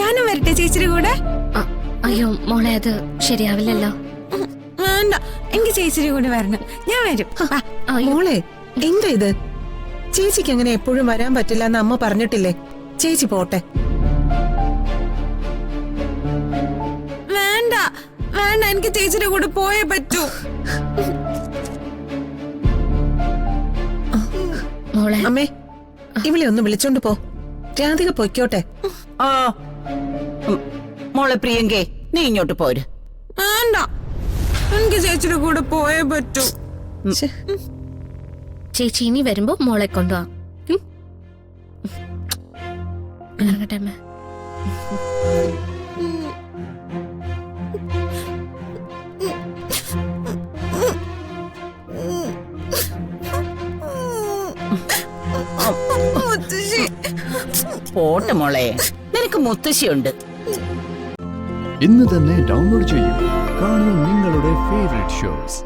ഞാനും വരട്ടെ ചേച്ചിയുടെ കൂടെ? അയ്യോ മോളെ, അത് ശരിയാവില്ലല്ലോ. വേണ്ട, എനിക്ക് ചേച്ചിയുടെ കൂടെ വരണം. ഞാൻ വരും. മോളെ, എന്താ ഇത്? ചേച്ചിക്ക് അങ്ങനെ എപ്പോഴും വരാൻ പറ്റില്ല എന്ന് അമ്മ പറഞ്ഞിട്ടില്ലേ? ചേച്ചി പോട്ടെ. വേണ്ട വേണ്ട, എനിക്ക് ചേച്ചിയുടെ കൂടെ പോയേ പറ്റൂ. മോളെ, അമ്മേ, ഇവളെ ഒന്ന് വിളിച്ചോണ്ട് പോ. രാധിക പൊയ്ക്കോട്ടെ. മോളെ പ്രിയങ്കേ, നീ ഇങ്ങോട്ട് പോര്. വേണ്ട, എനിക്ക് ചേച്ചിയുടെ കൂടെ പോയേ പറ്റൂ. ചേച്ചി ഇനി വരുമ്പോ മോളെ കൊണ്ടുപോവാ. ഇറങ്ങട്ടെ അമ്മ. പോട്ടെ മോളെ, നിനക്ക് മുത്തശ്ശിയുണ്ട്. ഇന്ന് തന്നെ ഡൗൺലോഡ് ചെയ്യൂ. കാണൂ നിങ്ങളുടെ ഫേവറേറ്റ് ഷോസ്.